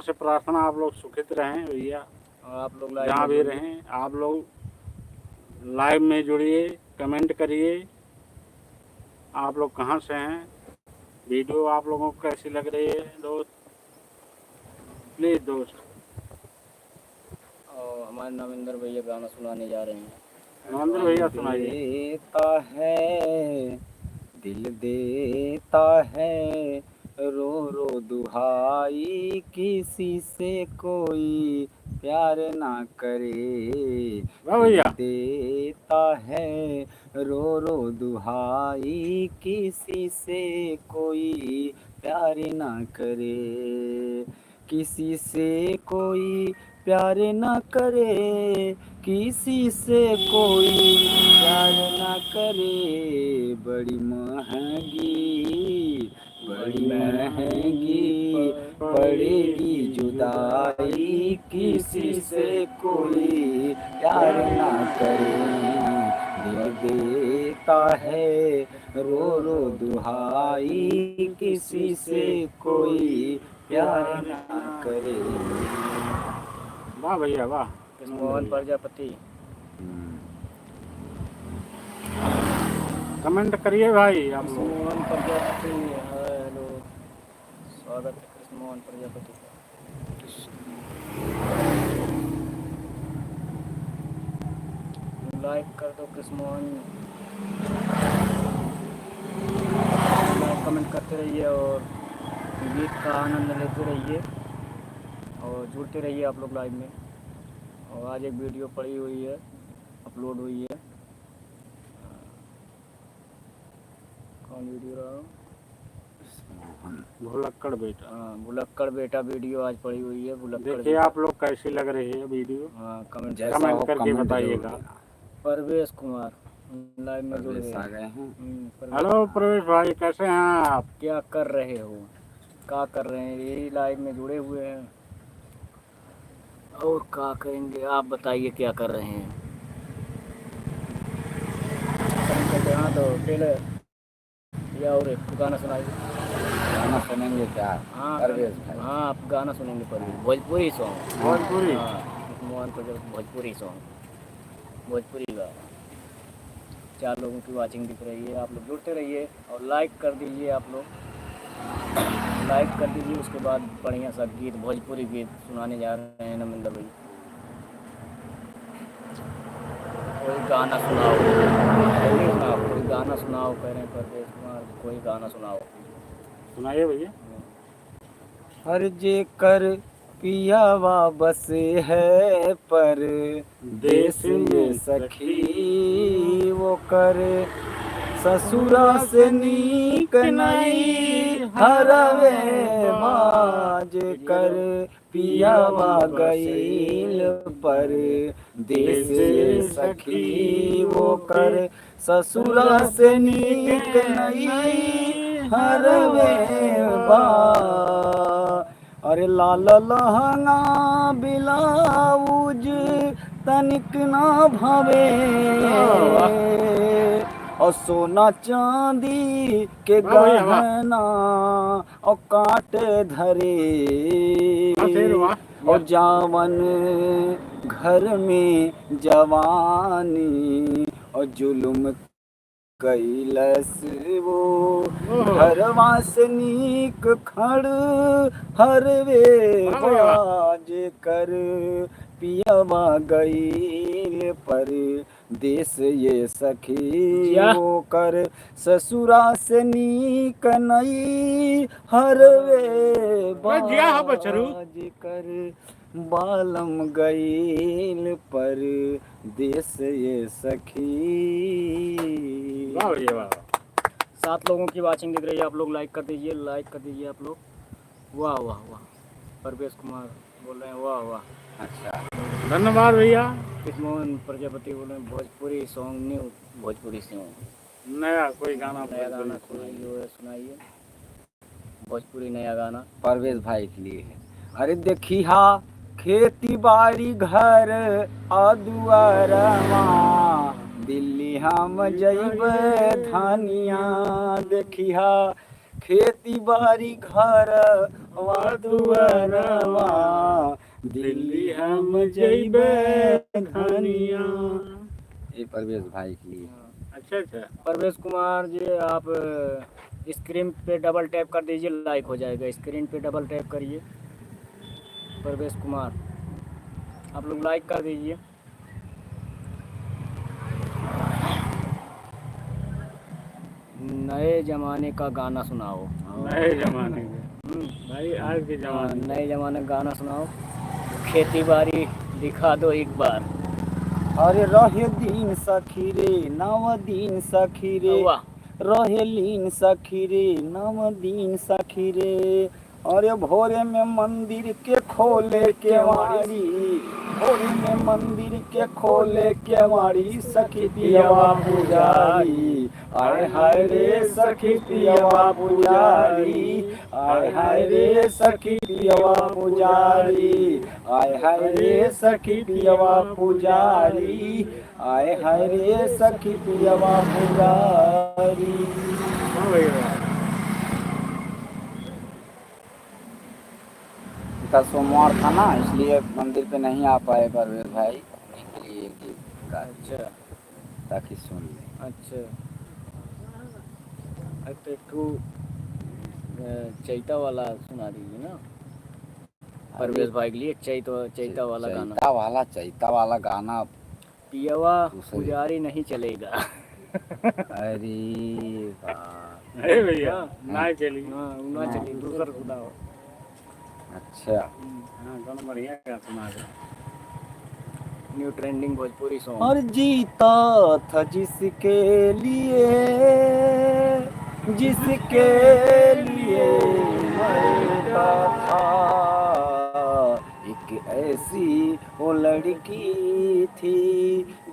से प्रार्थना आप लोग सुखित रहें भैया। आप लोग जहाँ भी रहें आप लोग लाइव में जुड़िए, कमेंट करिए। आप लोग कहाँ से हैं, वीडियो आप लोगों को कैसी लग रही है दोस्त, प्लीज़ दोस्त। और हमारे नविंदर भैया गाना सुनाने जा रहे हैं। नविंदर भैया सुनाइए। देता है दिल देता है, रो रो दुहाई किसी से कोई प्यार ना करे। वाह भैया। देता है रो रो दुहाई किसी से कोई प्यार ना करे। किसी से कोई प्यार ना करे, किसी से कोई प्यार ना करे। बड़ी महंगी पड़ेगी जुदाई, किसी से कोई प्यार ना करे। दिल देता है रो रो दुहाई, किसी से कोई प्यार ना करे। वाह भैया वाह। मोहन प्रजापति। कमेंट करिए भाई आप लोग। मोहन प्रजापति, हेलो, स्वागत है कृष्ण मोहन प्रजापति का। लाइक कर दो कृष्ण मोहन, लाइक कमेंट करते रहिए और गीत का आनंद लेते रहिए और जुड़ते रहिए आप लोग लाइव में। और आज एक वीडियो पड़ी हुई है, अपलोड हुई है। कौन वीडियो रहा? भुलक्कड़ बेटा। हाँ, भुलक्कड़ बेटा वीडियो आज पड़ी हुई है। भुलक्कड़ देखिए आप लोग कैसी लग रही है वीडियो। हाँ, कमेंट करके बताइएगा। परवेश कुमार लाइव में जुड़ गए हैं। हेलो प्रवेश भाई, कैसे हैं आप? क्या कर रहे हो, क्या कर रहे हैं? यही लाइव में जुड़े हुए हैं और क्या करेंगे आप बताइए, क्या कर रहे हैं? हाँ तो टेलर या और एक गाना सुनाइए। गाना सुनेंगे क्या? हाँ परवेश भाई। हाँ, आप गाना सुनेंगे परवेश, भोजपुरी सॉन्ग। भोजपुरी? मोहन को जब भोजपुरी सॉन्ग, भोजपुरी गाना। 4 लोगों की वाचिंग दिख रही है, आप लोग जुड़ते रहिए और लाइक कर दीजिए। आप लोग लाइक कर दीजिए, उसके बाद बढ़िया सा गीत, भोजपुरी गीत सुनाने जा रहे हैं नमिंदर भाई। कोई गाना सुनाओ, कोई गाना सुनाओ, कह रहे हैं परवेश कुमार, कोई गाना सुनाओ। सुनाइए भैया। हर जे कर पियावा बस है पर देश में सखी, वो कर ससुरा से नीक नहीं हरवे बाज कर पियावा गईल पर देश सखी, वो कर ससुरा से नीक नहीं हरवे बा। अरे लाल लहंगा ब्लाउज तनिक ना भावे, और सोना चांदी के गहना और काटे धरे, और जावन घर में जवानी और जुल्म कैलस वो घरवा से नीक खड़ हरवे बाज कर पियावा गईल पर देश ये सखी, वो कर ससुरा से नीक नई हरवे बाज कर बालम गईल पर देश ये सखी। 7 लोगों की वाचिंग दिख रही है, आप लोग लाइक कर दीजिए, लाइक कर दीजिए आप लोग। वाह वाह वाह, परवेश कुमार बोल रहे हैं वाह वाह। अच्छा, धन्यवाद भैया। कृष्ण मोहन प्रजापति बोल रहे हैं Bhojpuri song, new Bhojpuri song, नया कोई गाना, नया गाना सुनाइए, भोजपुरी नया गाना परवेश भाई के लिए है। अरे देखी हा खेती बाड़ी घर अदुआरमा, दिल्ली हम जइबे धानिया। देखी हा खेती बाड़ी घर दुआरवा दिल्ली हम जइबे धनिया। ये परवेश भाई की। अच्छा अच्छा। परवेश कुमार जी, आप स्क्रीन पे डबल टैप कर दीजिए, लाइक हो जाएगा। स्क्रीन पे डबल टैप करिए, परवेश कुमार, आप लोग लाइक कर दीजिए। नए जमाने का गाना सुनाओ। नए जमाने के भाई, आज के जमाने नए जमाने का गाना सुनाओ। खेती बाड़ी दिखा दो एक बार। अरे रहे दिन सखी रे नव दिन सखी रे, वाह। रहे लीन सखी रे नव दिन सखी रे। अरे भोरे में मंदिर के खोले के वाड़ी, भोरे में मंदिर के खोले के वाड़ी, सखी पियवा पुजारी, आय हाय रे सखी पियवा पुजारी, आय हाय रे सखी पियवा पुजारी, आय हाय रे सखी पियवा पुजारी, आय हाय रे सखी पियवा पुजारी। हाँ भैया। कल सोमवार था ना, इसलिए मंदिर पे नहीं आ पाए परवेश भाई, उन्हीं के लिए एक गीत गा दिए, अच्छा ताकि सुन लें। अच्छा। अब तो एक ठो चैता वाला सुना दीजिए ना परवेश भाई के लिए। चैता वाला गाना। चैता वाला गाना। पियवा दूसरे। पुजारी नहीं चलेगा। अरे वाह। अरे भैया ना चली। हाँ ना चली, दूसरा सुनाओ। अच्छा। हाँ गाना बढ़िया क्या सुना दे। New trending Bhojpuri song. और जीता था जिसके लिए, जिसके लिए मरता था, एक ऐसी वो लड़की थी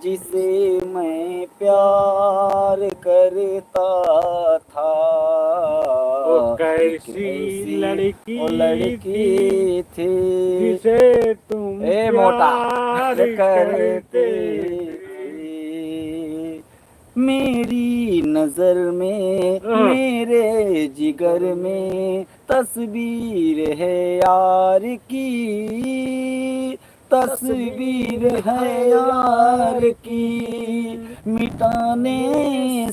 जिसे मैं प्यार करता था। वो एक कैसी लड़की वो लड़की थी जिसे तुम ए मोटा प्यार करते करते थे। मेरी नजर में, मेरे जिगर में तस्वीर है यार की, तस्वीर है यार की, मिटाने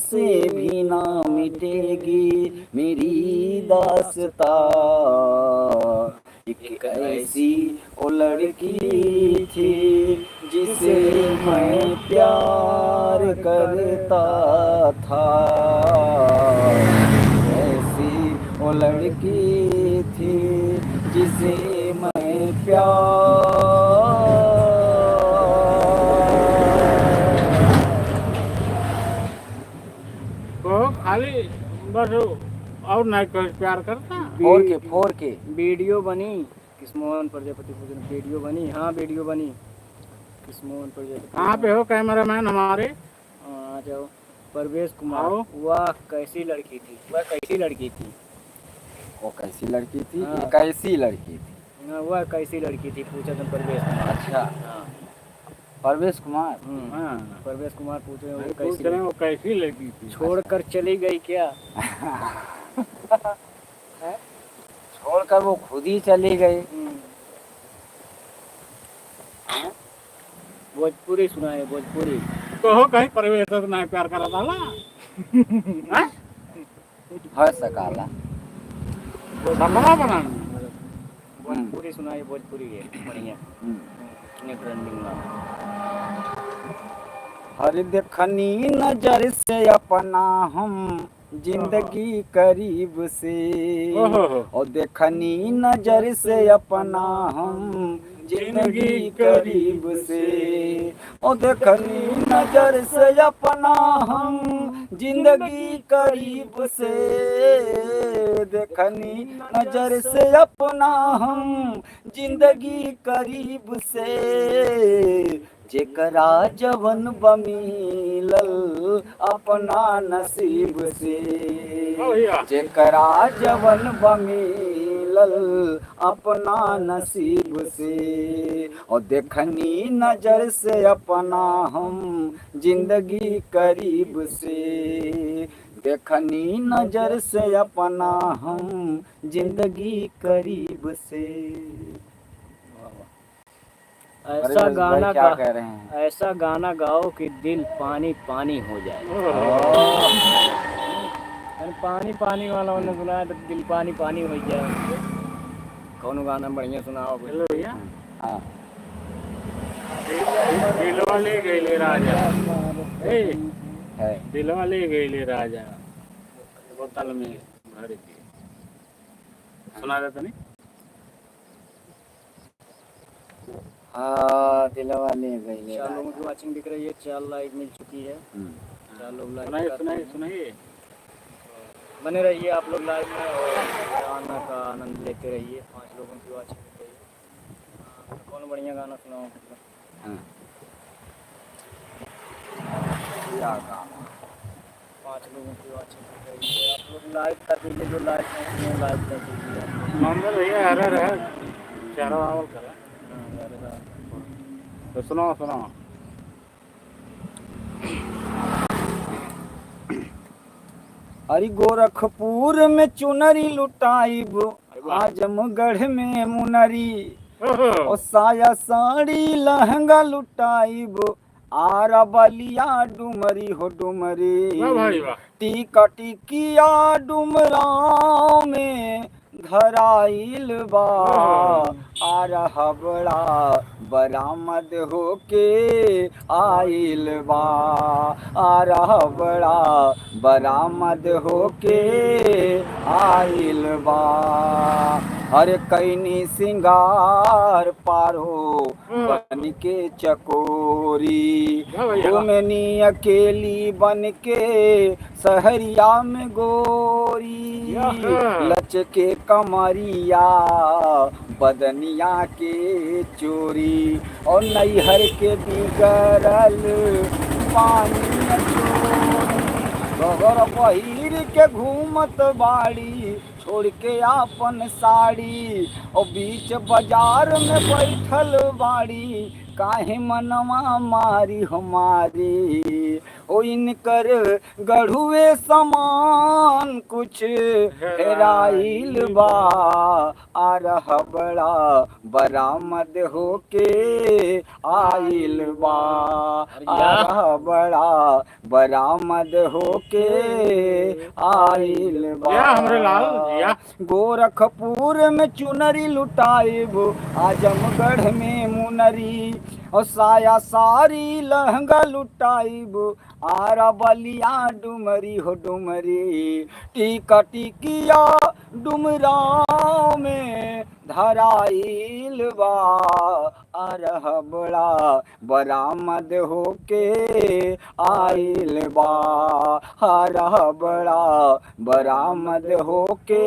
से भी ना मिटेगी मेरी दास्तां। एक ऐसी वो लड़की थी जिसे मैं प्यार करता था, ऐसी वो लड़की थी जिसे मैं प्यार। को खाली बस और नहीं कोई प्यार करता। फोर के वीडियो बनी किस्मोहन प्रजापति पूजन, वीडियो बनी। हाँ वीडियो बनी किस्मोहन प्रजापति। कहाँ पे हो कैमरामैन हमारे? आ जाओ। परवेश कुमार, आओ। वाह कैसी लड़की थी, वह कैसी लड़की थी। वो कैसी लड़की थी? हाँ। ये कैसी लड़की थी? हाँ, वह कैसी लड़की थी पूछा था परवेश कुमार। अच्छा। हाँ। परवेश कुमार। हाँ परवेश कुमार पूछ रहे हैं भाई वो पूछ कैसी रहे हैं वो कैसी लड़की थी। छोड़कर चली गई क्या। छोड़कर वो खुद ही चली गई। भोजपुरी सुनाए भोजपुरी। तो हो कहीं परिवेश तो नहीं प्यार करा था हाँ? हर सकाला सपना बनाना। भोजपुरी सुनाए भोजपुरी है बढ़िया। ट्रेंडिंग में हर देखनी नजर से अपना हम जिंदगी करीब से, और देखनी नजर से अपना हम जिंदगी करीब से, और देखनी नजर से अपना हम जिंदगी करीब से, देखनी नजर से अपना हम जिंदगी करीब से, जेकरा जवन बमिलल अपना नसीब से, जेकरा जवन बमिलल अपना नसीब से, और देखनी नजर से अपना हम जिंदगी करीब से, देखनी नजर से अपना हम जिंदगी करीब से। अरे ऐसा भाई गाना क्या गा कह रहे हैं? ऐसा गाना गाओ कि दिल पानी पानी हो जाए। अरे पानी पानी वाला उन्होंने सुना है तो दिल पानी पानी हो जाए। कौन गाना बढ़िया सुनाओ हेलो भैया, हाँ दिलवा ले गईले राजा, ए है। दिलवा ले गईले राजा बोतल में भर के, सुना देता नहीं? हाँ दिलवा ले गई। 4 लोगों की वाचिंग दिख रही है, 4 लाइक मिल चुकी है। 4 लोग सुनाइए लाइक सुनाइए सुनाइए। बने रहिए आप लोग लाइव में और गाना का आनंद लेते रहिए। 5 लोगों की वाचिंग दिख रही है। हाँ, कौन बढ़िया गाना सुनाओ? हाँ। क्या गाना? 5 लोगों की वाचिंग दिख रही है। आप लोग लाइक कर दीजिए, जो लाइक नहीं किए लाइक कर दीजिए। मोहम्मद भैया हर है चारा रावल करा, हाँ, अरे वाह। तो सुनाओ सुनाओ। अरे गोरखपुर में चुनरी लुटाइब, आजमगढ़ में मुनरी, और साया साड़ी लहंगा लुटाइब, आरा बलिया डुमरी हो डुमरी। वाह भाई वाह। टीका टिकिया डुमराव में धराइल बा, आ रहा बड़ा बरामद होके आइल बा, आ रहा बड़ा बरामद होके आइल बा। अरे कैनी सिंगार पारो बन के चकोरी, घूमनी अकेली बन के सहरिया में गोरी, लचके कमरिया बदनिया के चोरी, और नैहर के बिगड़ल पानी बगर पहिर के घूमत बाड़ी, छोड़ के आपन साड़ी, और बीच बाजार में बैठल बाड़ी, काहे मनवा मारी हमारी। ओ इनकर गढ़ुए समान कुछ हेराइल बा, आ रहा बड़ा बरामद होके आइल बा, आ रहा बड़ा बरामद होके आइल बा। हमरे लाल भैया। गोरखपुर में चुनरी लुटाइब, आजमगढ़ में मुनरी, और साया सारी लहंगा लुटाइब, आरा बलिया डुमरी हो डुमरी। टीका टिकिया डुमराव में धराइल बा, आ रहा बड़ा बरामद होके आइल बा, आ रहा बड़ा बरामद होके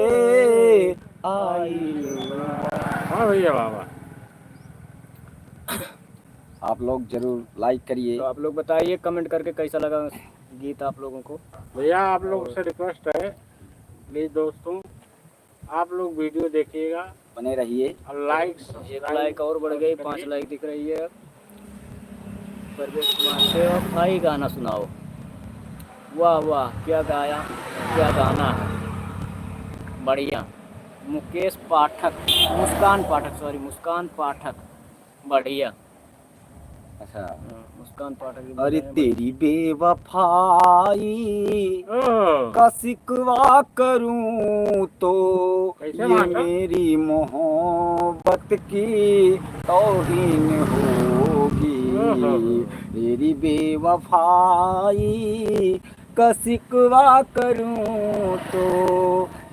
आइल बा। हाँ भैया वाह वाह। आप लोग जरूर लाइक करिए। तो आप लोग बताइए कमेंट करके कैसा लगा गीत आप लोगों को। भैया आप लोग से रिक्वेस्ट है प्लीज दोस्तों, आप लोग वीडियो देखिएगा, बने रहिए। और लाइक एक लाइक और बढ़ गई, 5 लाइक दिख रही है। परवेश कुमार से और भाई गाना सुनाओ। वाह वाह क्या गाया, क्या गाना है, बढ़िया। मुकेश पाठक, मुस्कान पाठक, सॉरी मुस्कान पाठक, बढ़िया। अच्छा मुस्कान पाठक। अरे तेरी बेवफाई का सिकवा करूं तो कैसे ये मांगा? मेरी मोहब्बत की तौहीन होगी। तेरी बेवफाई का सिकवा करूं तो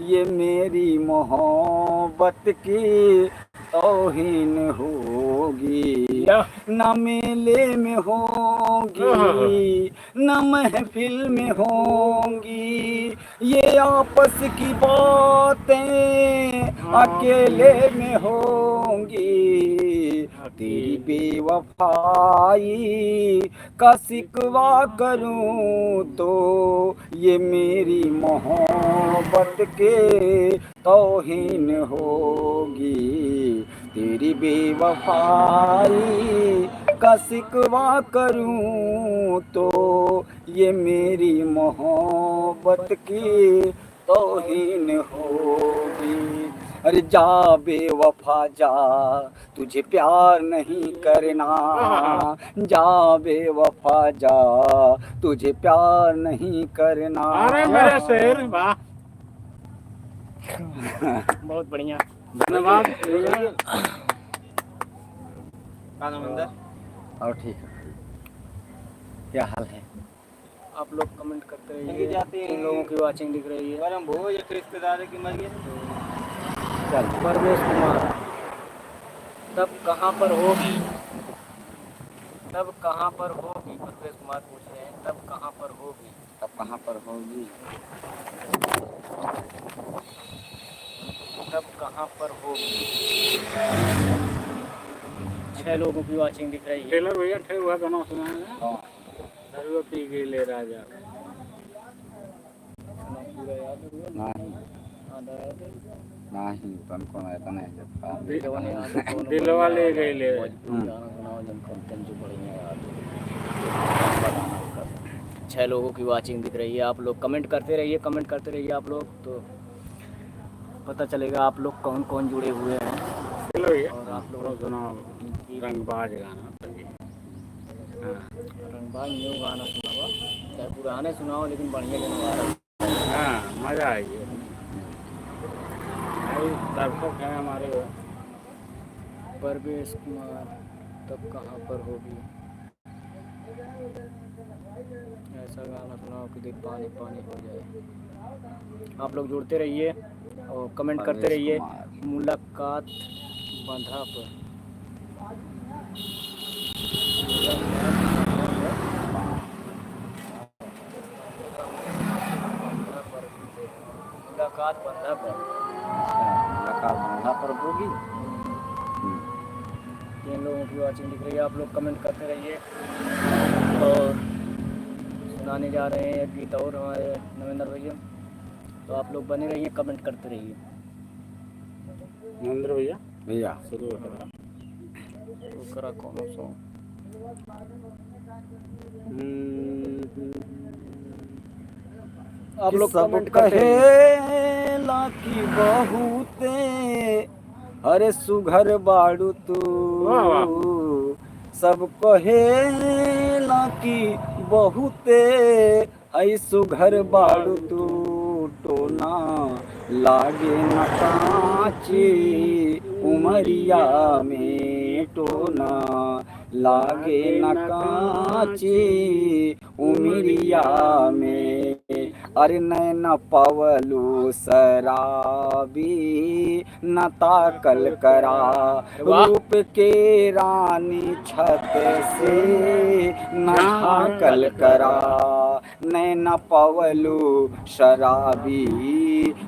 ये मेरी मोहब्बत की तौहीन होगी। न मेले में होंगी न महफिल में होंगी, ये आपस की बातें अकेले में होंगी। तेरी बेवफाई का सिकवा करूं तो ये मेरी मोहब्बत के तौहीन होगी। तेरी बेवफाई का सिकवा करूं तो ये मेरी मोहब्बत की तौहीन होगी। अरे जा बेवफा जा, तुझे प्यार नहीं करना। जा बेवफा जा, तुझे प्यार नहीं करना। अरे मेरे शेर वाह, बहुत बढ़िया। धन्यवाद भैया। और ठीक है, क्या हाल है? आप लोग कमेंट करते कहीं रहिए। जाते हैं। 3 लोगों की वाचिंग दिख रही है। परम भोज एक रिश्तेदार की मर गए। चल परवेश कुमार, तब कहाँ पर होगी? तब कहाँ पर होगी? परवेश कुमार पूछ रहे हैं, तब कहाँ पर होगी? तब कहाँ पर होगी? तब कहाँ पर होगी? 6 लोगों की वाचिंग दिख रही है। टेलर भैया थे हुआ गाना सुना है, हाँ, दरुआ पी गई ले राजा। सुना पूरा याद हुआ? नहीं आधा याद है? नहीं तुमको नहीं तो नहीं जब काम दिलवा ने याद है, दोनों दिलवा बढ़िया ले याद है। गई ले। भोजपुरी गाना सुनाओ जिनको जो बढ़िया याद हो। 6 लोगों की वाचिंग दिख रही है। आप लोग कमेंट करते रहिए, कमेंट करते रहिए आप लोग, तो पता चलेगा आप लोग कौन कौन जुड़े हुए हैं। टेलर भैया और आप थोड़ा लोग सुनाओ रंगबाज गाना। हाँ रंगबाज न्यू गाना सुनाओ, चाहे पुराने सुनाओ, लेकिन बढ़िया गाना आ रहा है। हाँ, मजा आएगी भाई, दर्शक है हमारे। परवेश कुमार, तब कहाँ पर होगी? ऐसा गाना सुनाओ कि दिल पानी पानी हो जाए। आप लोग जुड़ते रहिए और कमेंट करते परवेश रहिए। कुमार। मुलाकात बंधा पर, मुलाकात बंधा पर। मुलाकात बंधा पर होगी। 3 लोगों की वाचिंग दिख रही है। आप लोग कमेंट करते रहिए। और सुनाने जा रहे हैं एक गीत और हमारे नरेंद्र भैया, तो आप लोग बने रहिए, कमेंट करते रहिए। नरेंद्र भैया भैया शुरू करा। तो करा कौन सो आप लोग सब कमेंट करते रहिए। कहेला की बहुते, अरे सुघर बाड़ू तू। वाह वाह। सब कहेला की बहुते, ऐ सुघर बाड़ू तू। टोना लागे न काची उमरिया में, टोना लागे न काची उमरिया में। अरे नैना पवलू शराबी न ताकल करा, रूप के रानी छत से न झाकल करा। नैना पवलू शराबी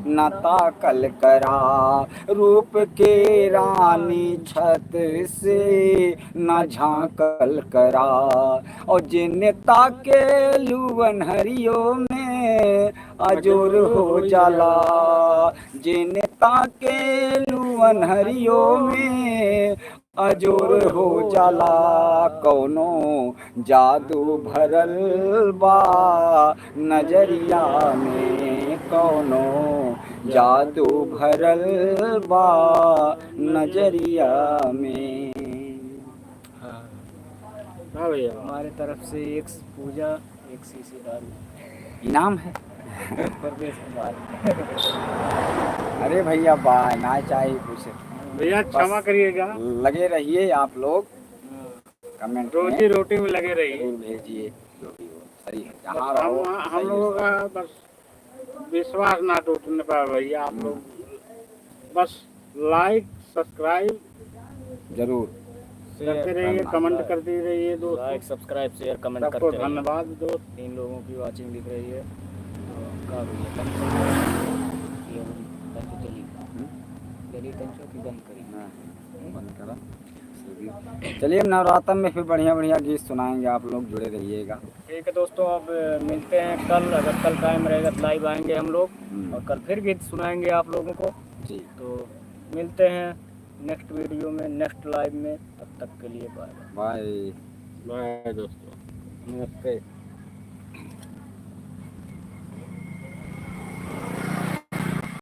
न ताकल करा, रूप के रानी छत से न झाकल करा। और जिन ताके लुवन हरियो में अजोर हो जाला, जिन ताके लुवन हरियो में अजोर हो जाला। कौनो जादू भरल बा नजरिया में, कौनो जादू भरल बा नजरिया में। हाँ भैया हमारे तरफ से एक पूजा, एक शीशी दारू। इनाम है। परवेश कुमार। अरे भैया वाह, ना चाहिए कुछ। भैया क्षमा करिएगा, लगे रहिए आप लोग, कमेंट में रोजी रोटी में लगे रहिए। जरूर भेजिए जो भी हो, सही है बस जहाँ रहो। हम लोगों का बस विश्वास ना टूटने पाए भैया। आप लोग बस लाइक सब्सक्राइब जरूर करते रहिए, कमेंट करते रहिए लाइक दोस्तों। सब्सक्राइब शेयर कमेंट सबको करते रहिए। धन्यवाद दोस्त। 3 लोगों की वाचिंग दिख रही है। का भैया चलिए कंचो की बंद करी। बंद करा। चलिए नवरात्र में फिर बढ़िया बढ़िया गीत सुनाएंगे, आप लोग जुड़े रहिएगा। ठीक है दोस्तों, अब मिलते हैं कल। अगर कल टाइम रहेगा तो लाइव आएंगे हम लोग, और कल फिर गीत सुनाएंगे आप लोगों को। जी तो मिलते हैं नेक्स्ट वीडियो में, नेक्स्ट लाइव में। तब तक के लिए बाय। बाय। बाय दोस्तों, नमस्ते।